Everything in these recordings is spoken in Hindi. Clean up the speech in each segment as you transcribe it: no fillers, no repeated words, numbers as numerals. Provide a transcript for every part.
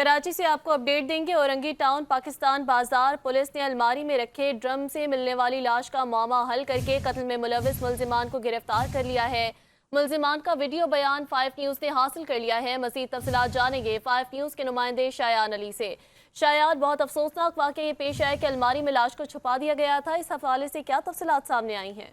कराची से आपको अपडेट देंगे। औरंगी टाउन पाकिस्तान बाजार पुलिस ने अलमारी में रखे ड्रम से मिलने वाली लाश का मामला हल करके कत्ल में मुलविस मुलजिमान को गिरफ्तार कर लिया है। मुलजिमान का वीडियो बयान 5 न्यूज़ ने हासिल कर लिया है। मजीद तफसीलात जानेंगे 5 न्यूज़ के नुमाइंदे शायान अली से। शायान, बहुत अफसोसनाक वाकया ये पेश आया कि अलमारी में लाश को छुपा दिया गया था। इस हवाले से क्या तफसीलात सामने आई हैं?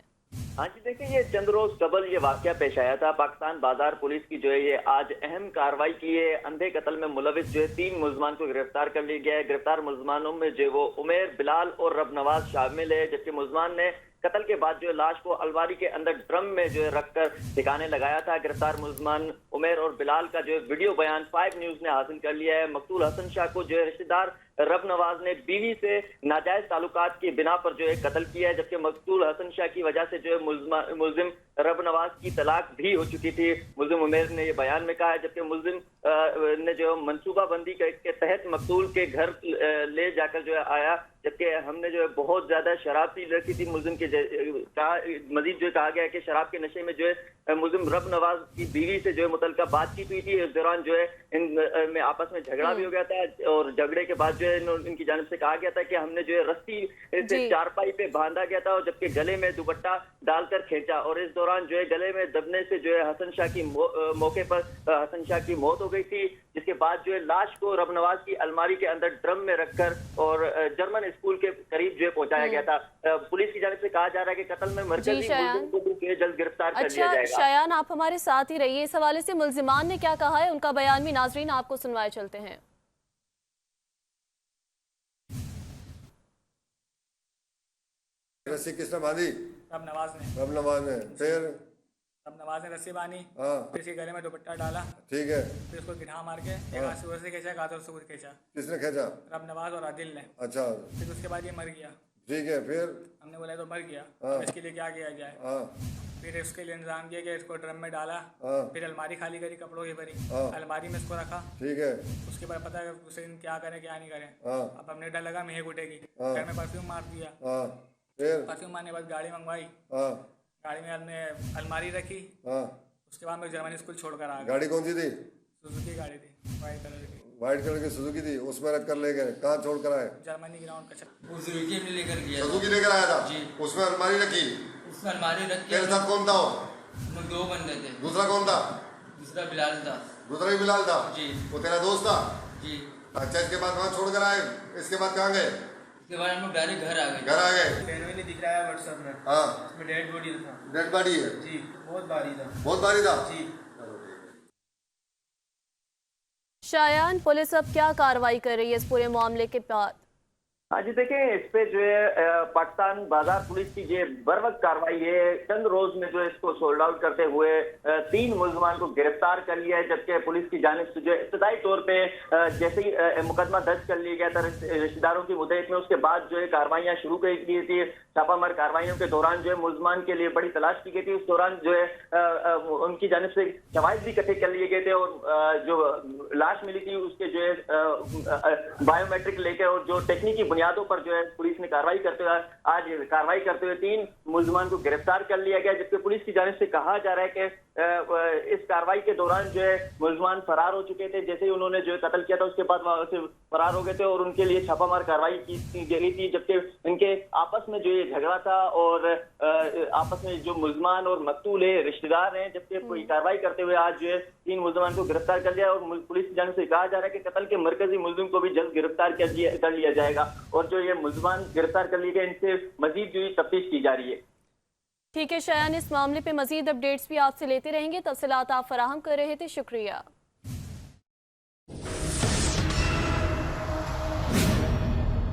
हाँ जी, देखिए ये चंद रोज कबल ये वाकया पेश आया था। पाकिस्तान बाजार पुलिस की जो है ये आज अहम कार्रवाई की है। अंधे कत्ल में मुलविस जो है 3 मुलजमान को गिरफ्तार कर लिया गया है। गिरफ्तार मुलजमानों में जो वो उमेर, बिलाल और रब नवाज शामिल है। जबकि मुलजमान ने कत्ल के बाद जो है लाश को अलमारी के अंदर ड्रम में जो है रखकर ठिकाने लगाया था। गिरफ्तार मुलजमान उमेर और बिलाल का जो है वीडियो बयान 5 न्यूज़ ने हासिल कर लिया है। मकतूल हसन शाह को जो है रिश्तेदार रब नवाज ने बीवी से नाजायज ताल्लुकात की बिना पर जो है कत्ल किया है। जबकि मकतूल हसन शाह की वजह से जो है मुलजिम रब नवाज की तलाक भी हो चुकी थी। मुलजिम उमेर ने ये बयान में कहा है। जबकि मुलजिम ने जो मनसूबाबंदी के तहत मकतूल के घर ले जाकर जो है आया। जबकि हमने जो है बहुत ज्यादा शराब पी रखी थी मुलजिम के मजीद जो कहा गया है कि शराब के नशे में जो है मुलजिम रब नवाज की बीवी से जो है मुतल्लिका बातचीत हुई थी। इस दौरान जो है इन में आपस में झगड़ा भी हो गया था और झगड़े के बाद जो है इनकी जानिब से कहा गया था कि हमने जो है रस्सी से चारपाई पे बांधा गया था और जबकि गले में दुपट्टा डालकर खींचा और इस दौरान जो है गले में दबने से जो है हसन शाह की मौके पर हसन शाह की मौत हो गई थी। जिसके बाद जो है लाश को रब नवाज की अलमारी के अंदर ड्रम में रखकर और जर्मन स्कूल के करीब जो है पहुंचाया गया था। पुलिस की जानिब से कहा जा रहा है कि कत्ल में मरकजी मुलजिम को भी जल्द गिरफ्तार कर लिया जाएगा। शायान, आप हमारे साथ ही रहिए। इस हवाले से मुलजिमान ने क्या कहा है, उनका बयान भी नाजरीन आपको सुनवाए चलते हैं। रस्सी किसने बांधी? रब नवाज ने। रब नवाज ने। फिर रब नवाज ने रस्सी बांधी, फिर इसके गले में दुपट्टा डाला, ठीक है, फिर उसको गिठा मार के एक हाथ से उधर से खींचा, एक हाथ से उधर खींचा। किसने खींचा? रब नवाज और आदिल ने। अच्छा, फिर उसके बाद ये मर गया। ठीक है, फिर हमने बोला तो मर गया, इसके लिए क्या किया जाए? फिर उसके लिए इंतजाम किया कि इसको ड्रम में डाला, फिर अलमारी खाली करी, कपड़ों की भरी, अलमारी में इसको रखा। ठीक है, उसके बाद पता है उसे क्या करें क्या नहीं करें। अब हमने डर लगा महक उठेगी, घर में परफ्यूम मार दिया। फिर परफ्यूम मारने के बाद गाड़ी मंगवाई, गाड़ी में हमने अलमारी रखी। उसके बाद मैं जर्मनी स्कूल छोड़कर आ गया। गाड़ी कौन सी थी? सुजुकी गाड़ी थी, वाइट कलर की। व्हाइट कलर की सुजुकी थी, उसमें रख कर ले गए। कहाँ छोड़ कर आए? जर्मनी ग्राउंड का सुजुकी में लेकर गया। सुजुकी लेकर आया था जी। उसमें अलमारी रखी, उसमें अलमारी रखी। तेरे साथ कौन था? हम 2 बंदे थे। दूसरा कौन था? दूसरा बिलाल था। दूसरा भी बिलाल था जी। वो तेरा दोस्त था? जी। अच्छा, इसके बाद वहाँ छोड़ कर आए, इसके बाद कहाँ गए? उसके बाद हम लोग डायरेक्ट घर आ गए। घर आ गए। जेनुइनली दिख रहा है व्हाट्सएप में। हाँ, उसमें डेड बॉडी था। डेड बॉडी है जी, बहुत भारी था। बहुत भारी था जी। शायान, पुलिस अब क्या कार्रवाई कर रही है इस पूरे मामले के बाद? हाँ जी, देखें इस पे जो है पाकिस्तान बाजार पुलिस की ये बर वक्त कार्रवाई है। चंद रोज में जो है इसको सोल्ड आउट करते हुए 3 मुलजमान को गिरफ्तार कर लिया है। जबकि पुलिस की जानिब से जो है इब्तदाई तौर पे जैसे ही मुकदमा दर्ज कर लिया गया था रिश्तेदारों की मुद्दत में, उसके बाद जो है कार्रवाइयाँ शुरू कर दी थी। छापामार कार्रवाइयों के दौरान जो है मुलजमान के लिए बड़ी तलाश की गई थी। उस दौरान जो है उनकी जानिब से शवाहिद भी इकट्ठे कर लिए गए थे और जो लाश मिली थी उसके जो है बायोमेट्रिक लेकर और जो टेक्निकी बुनियादों पर जो है पुलिस ने कार्रवाई करते हुए 3 मुलजमान को गिरफ्तार कर लिया गया। जबकि पुलिस की जानिब से कहा जा रहा है कि इस कार्रवाई के दौरान जो है मुलजमान फरार हो चुके थे। जैसे ही उन्होंने जो है कत्ल किया था उसके बाद वहां से फरार हो गए थे और उनके लिए छापामार कार्रवाई की गई थी। जबकि इनके आपस में जो ये झगड़ा था और आपस में जो मुलजमान और मकतूल है रिश्तेदार हैं। जबकि कोई कार्रवाई करते हुए आज जो है 3 मुलजमान को गिरफ्तार कर लिया और पुलिस की जानिब से कहा जा रहा है कि कत्ल के मरकजी मुलजिम को भी जल्द गिरफ्तार कर लिया जाएगा और जो ये मुलजमान गिरफ्तार कर लिए गए इनसे मजीद जो तफ्तीश की जा रही है। ठीक है शायान, इस मामले पे मजीद अपडेट्स भी आपसे लेते रहेंगे। तफसीलात आप फराहम कर रहे थे, शुक्रिया।